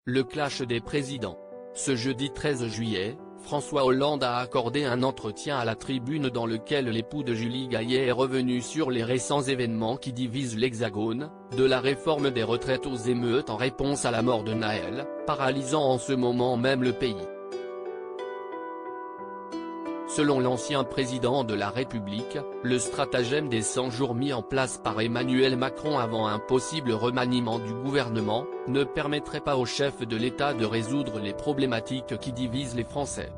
Le clash des présidents. Ce jeudi 13 juillet, François Hollande a accordé un entretien à la Tribune dans lequel l'époux de Julie Gaillet est revenu sur les récents événements qui divisent l'Hexagone, de la réforme des retraites aux émeutes en réponse à la mort de Naël, paralysant en ce moment même le pays. Selon l'ancien président de la République, le stratagème des 100 jours mis en place par Emmanuel Macron avant un possible remaniement du gouvernement, ne permettrait pas au chef de l'État de résoudre les problématiques qui divisent les Français.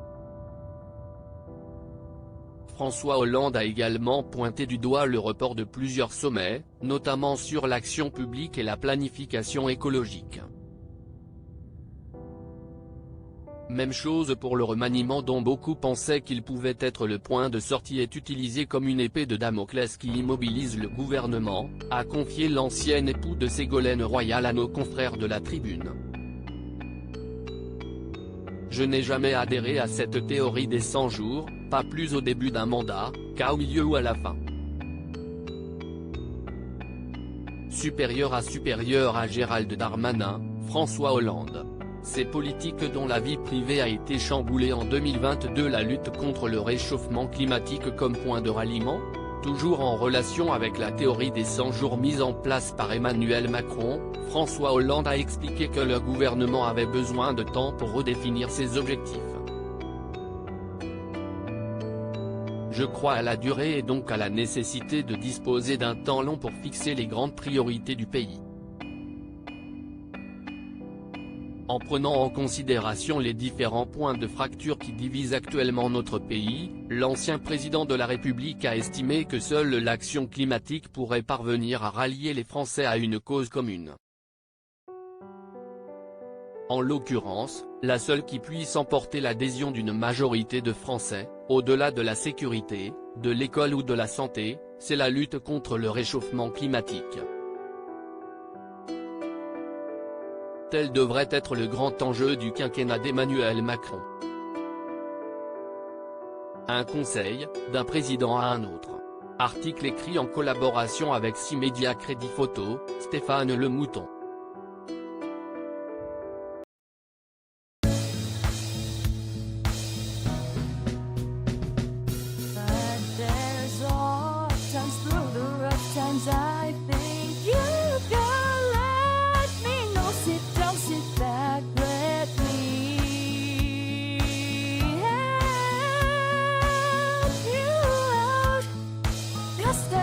François Hollande a également pointé du doigt le report de plusieurs sommets, notamment sur l'action publique et la planification écologique. Même chose pour le remaniement dont beaucoup pensaient qu'il pouvait être le point de sortie est utilisé comme une épée de Damoclès qui immobilise le gouvernement, a confié l'ancien époux de Ségolène Royal à nos confrères de la Tribune. Je n'ai jamais adhéré à cette théorie des 100 jours, pas plus au début d'un mandat, qu'au milieu ou à la fin. Supérieur à Gérald Darmanin, François Hollande. Ces politiques dont la vie privée a été chamboulée en 2022. La lutte contre le réchauffement climatique comme point de ralliement, toujours en relation avec la théorie des 100 jours mise en place par Emmanuel Macron, François Hollande a expliqué que le gouvernement avait besoin de temps pour redéfinir ses objectifs. Je crois à la durée et donc à la nécessité de disposer d'un temps long pour fixer les grandes priorités du pays. En prenant en considération les différents points de fracture qui divisent actuellement notre pays, l'ancien président de la République a estimé que seule l'action climatique pourrait parvenir à rallier les Français à une cause commune. En l'occurrence, la seule qui puisse emporter l'adhésion d'une majorité de Français, au-delà de la sécurité, de l'école ou de la santé, c'est la lutte contre le réchauffement climatique. Tel devrait être le grand enjeu du quinquennat d'Emmanuel Macron. Un conseil, d'un président à un autre. Article écrit en collaboration avec 6 médias Crédit Photo, Stéphane Le Mouton. Just